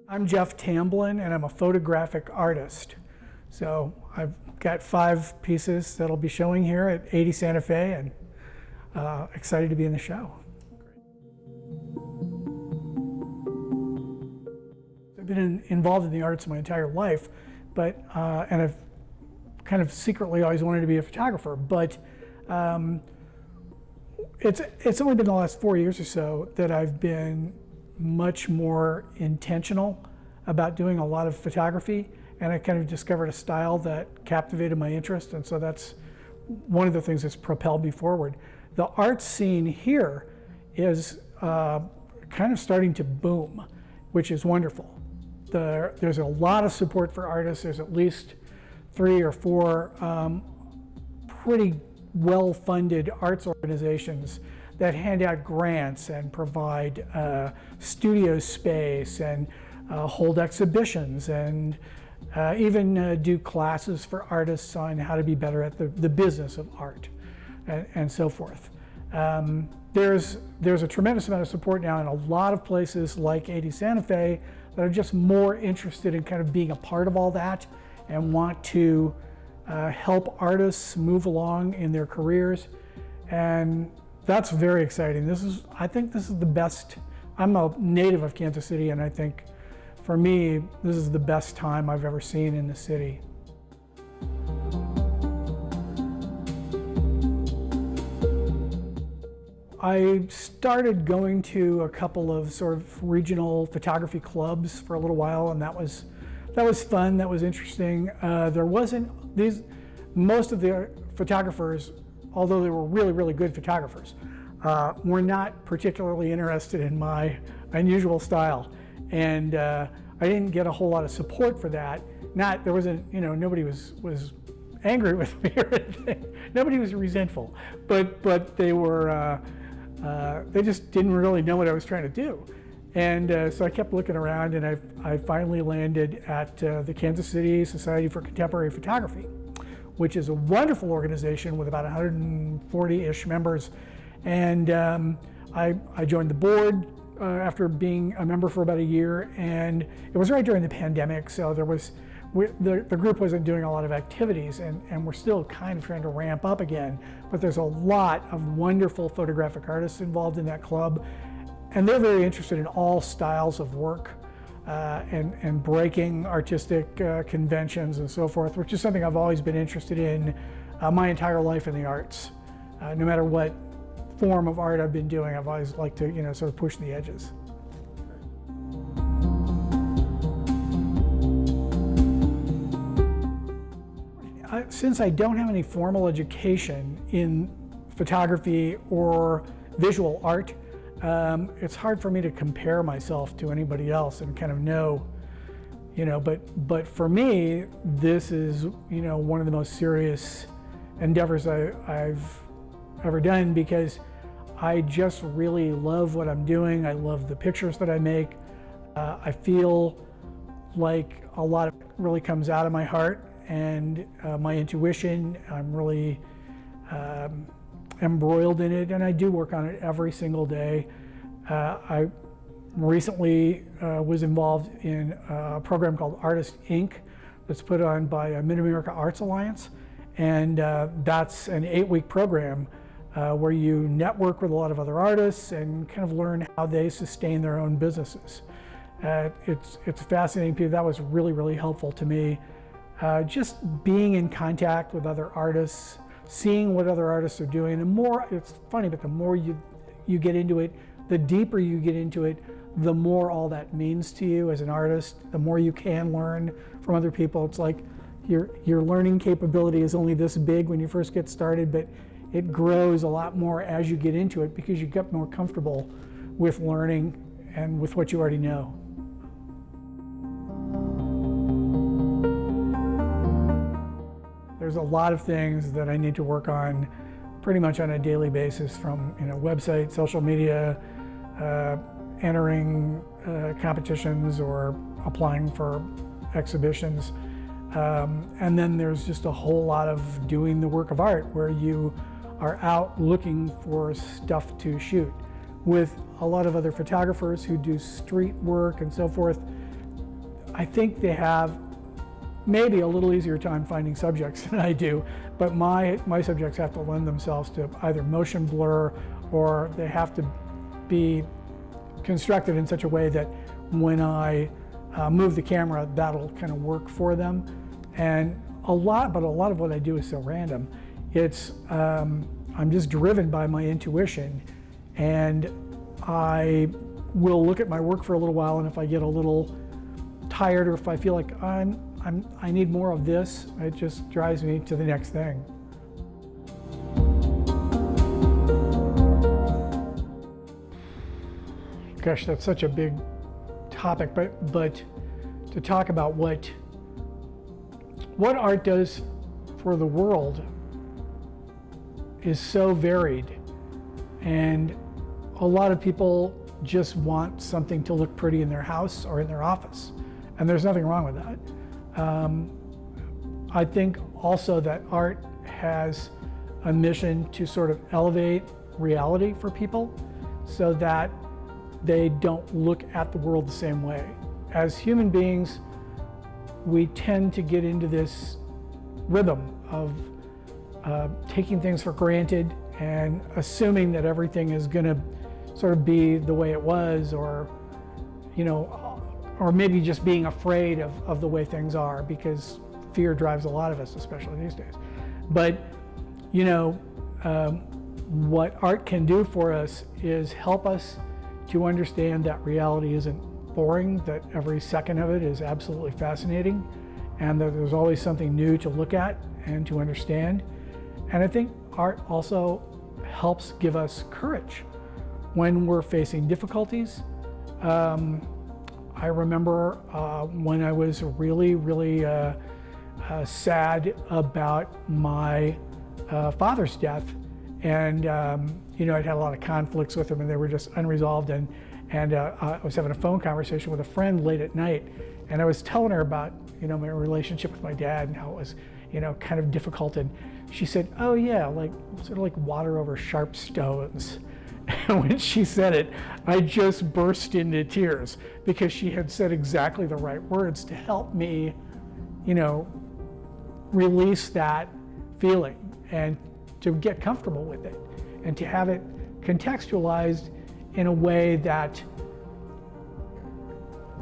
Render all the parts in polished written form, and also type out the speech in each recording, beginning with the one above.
I'm Jeff Tamblyn, and I'm a photographic artist. So I've got 5 pieces that'll be showing here at 80 Santa Fe, and excited to be in the show. I've been involved in the arts my entire life, but and I've kind of secretly always wanted to be a photographer, but it's only been the last 4 years or so that I've been much more intentional about doing a lot of photography, and I kind of discovered a style that captivated my interest, and so that's one of the things that's propelled me forward. The art scene here is kind of starting to boom, which is wonderful. There's a lot of support for artists. There's at least 3 or 4 pretty well-funded arts organizations that hand out grants and provide studio space and hold exhibitions and even do classes for artists on how to be better at the business of art and so forth. There's a tremendous amount of support now in a lot of places like 80 Santa Fe that are just more interested in kind of being a part of all that and want to help artists move along in their careers, and that's very exciting. I think this is the best. I'm a native of Kansas City, and I think for me, this is the best time I've ever seen in the city. I started going to a couple of sort of regional photography clubs for a little while, and that was fun, that was interesting. Most of the photographers, although they were really, really good photographers, were not particularly interested in my unusual style. And I didn't get a whole lot of support for that. There wasn't, nobody was angry with me or anything. Nobody was resentful, but they were, they just didn't really know what I was trying to do. And so I kept looking around, and I finally landed at the Kansas City Society for Contemporary Photography, which is a wonderful organization with about 140-ish members. And I joined the board after being a member for about a year, and it was right during the pandemic, so the group wasn't doing a lot of activities, and we're still kind of trying to ramp up again, but there's a lot of wonderful photographic artists involved in that club, and they're very interested in all styles of work and breaking artistic conventions and so forth, which is something I've always been interested in my entire life in the arts. No matter what form of art I've been doing, I've always liked to, sort of push the edges. Since I don't have any formal education in photography or visual art, it's hard for me to compare myself to anybody else and kind of know, but for me, this is, one of the most serious endeavors I've ever done, because I just really love what I'm doing. I love the pictures that I make. I feel like a lot of it really comes out of my heart and my intuition. I'm really embroiled in it, and I do work on it every single day. I recently was involved in a program called Artist Inc. that's put on by Mid-America Arts Alliance, and that's an 8-week program where you network with a lot of other artists and kind of learn how they sustain their own businesses. It's fascinating. That was really, really helpful to me. Just being in contact with other artists, seeing what other artists are doing. It's funny, but the more you get into it, the deeper you get into it, the more all that means to you as an artist, the more you can learn from other people. It's like your learning capability is only this big when you first get started, but it grows a lot more as you get into it because you get more comfortable with learning and with what you already know. There's a lot of things that I need to work on pretty much on a daily basis, from website, social media, entering competitions or applying for exhibitions. And then there's just a whole lot of doing the work of art where you are out looking for stuff to shoot with a lot of other photographers who do street work and so forth. I think they have maybe a little easier time finding subjects than I do, but my subjects have to lend themselves to either motion blur, or they have to be constructed in such a way that when I move the camera, that'll kind of work for them. And a lot of what I do is so random. It's I'm just driven by my intuition, and I will look at my work for a little while, and if I get a little tired, or if I feel like I need more of this, it just drives me to the next thing. Gosh, that's such a big topic, but to talk about what art does for the world is so varied, and a lot of people just want something to look pretty in their house or in their office, and there's nothing wrong with that. I think also that art has a mission to sort of elevate reality for people so that they don't look at the world the same way. As human beings, we tend to get into this rhythm of taking things for granted and assuming that everything is going to sort of be the way it was, or or maybe just being afraid of the way things are, because fear drives a lot of us, especially these days. But what art can do for us is help us to understand that reality isn't boring, that every second of it is absolutely fascinating, and that there's always something new to look at and to understand. And I think art also helps give us courage when we're facing difficulties. I remember when I was really sad about my father's death, and I'd had a lot of conflicts with him, and they were just unresolved, and I was having a phone conversation with a friend late at night, and I was telling her about my relationship with my dad and how it was kind of difficult, and she said, "Oh yeah, like sort of like water over sharp stones." And when she said it, I just burst into tears, because she had said exactly the right words to help me, release that feeling and to get comfortable with it, and to have it contextualized in a way that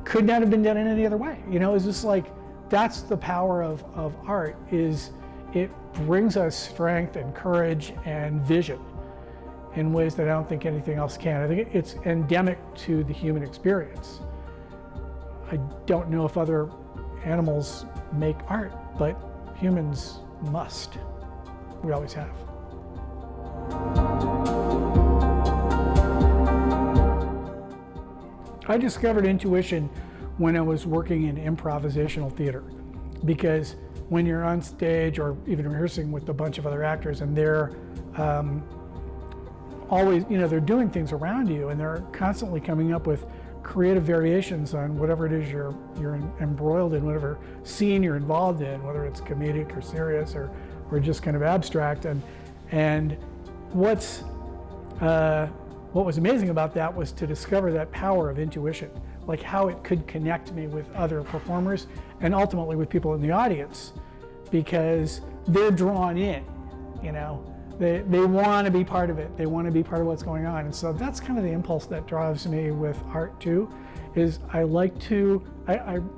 could not have been done in any other way. It's just like, that's the power of art, is it brings us strength and courage and vision in ways that I don't think anything else can. I think it's endemic to the human experience. I don't know if other animals make art, but humans must. We always have. I discovered intuition when I was working in improvisational theater, because when you're on stage or even rehearsing with a bunch of other actors, and they're always, they're doing things around you, and they're constantly coming up with creative variations on whatever it is you're embroiled in, whatever scene you're involved in, whether it's comedic or serious or just kind of abstract. And what was amazing about that was to discover that power of intuition, like how it could connect me with other performers and ultimately with people in the audience, because they're drawn in, They want to be part of it. They want to be part of what's going on. And so that's kind of the impulse that drives me with art too, is I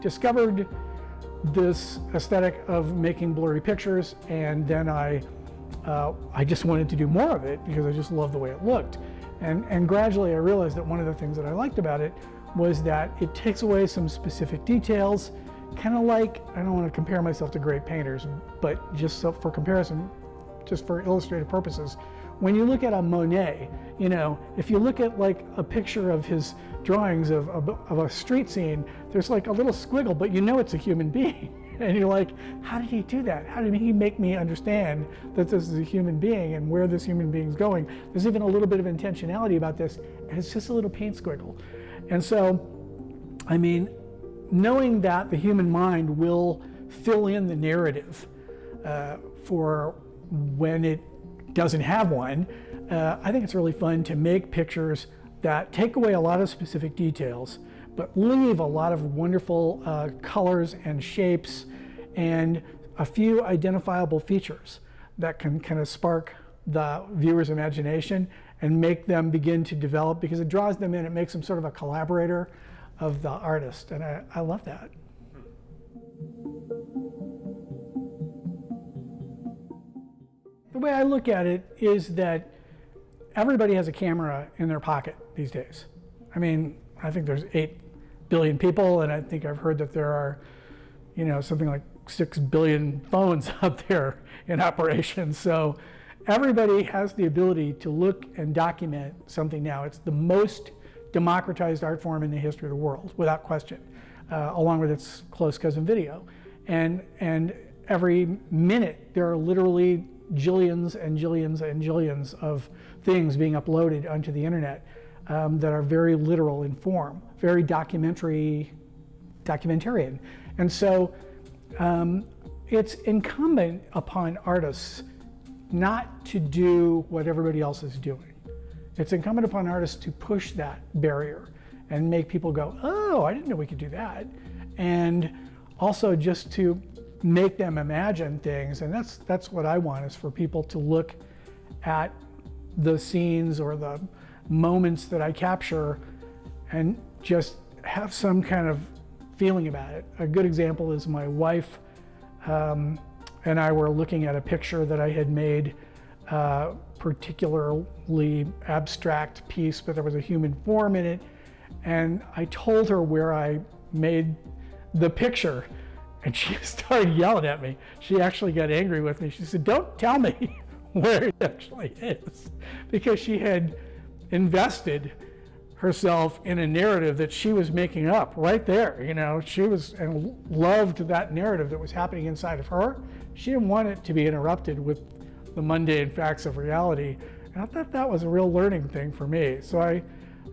discovered this aesthetic of making blurry pictures, and then I just wanted to do more of it because I just loved the way it looked. And gradually I realized that one of the things that I liked about it was that it takes away some specific details, kind of like, I don't want to compare myself to great painters, but just so for comparison, just for illustrative purposes, when you look at a Monet, if you look at like a picture of his drawings of a street scene, there's like a little squiggle, but it's a human being. And you're like, how did he do that? How did he make me understand that this is a human being and where this human being is going? There's even a little bit of intentionality about this, and it's just a little paint squiggle. And so, knowing that the human mind will fill in the narrative for when it doesn't have one, I think it's really fun to make pictures that take away a lot of specific details, but leave a lot of wonderful colors and shapes and a few identifiable features that can kind of spark the viewer's imagination and make them begin to develop, because it draws them in, it makes them sort of a collaborator of the artist, and I love that. The way I look at it is that everybody has a camera in their pocket these days. I mean, I think there's 8 billion people, and I think I've heard that there are, you know, something like 6 billion phones out there in operation. So everybody has the ability to look and document something now. It's the most democratized art form in the history of the world, without question, along with its close cousin video. And every minute there are literally jillions and jillions and jillions of things being uploaded onto the internet that are very literal in form, very documentarian. And so it's incumbent upon artists not to do what everybody else is doing. It's incumbent upon artists to push that barrier and make people go, oh, I didn't know we could do that. And also just to make them imagine things. And that's what I want, is for people to look at the scenes or the moments that I capture and just have some kind of feeling about it. A good example is my wife and I were looking at a picture that I had made, particularly abstract piece, but there was a human form in it. And I told her where I made the picture, and she started yelling at me. She actually got angry with me. She said, don't tell me where it actually is, because she had invested herself in a narrative that she was making up right there. You know, she was, and loved that narrative that was happening inside of her. She didn't want it to be interrupted with the mundane facts of reality. And I thought that was a real learning thing for me. So I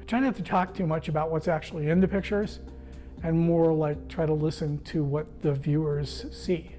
try not to talk too much about what's actually in the pictures, and more like try to listen to what the viewers see.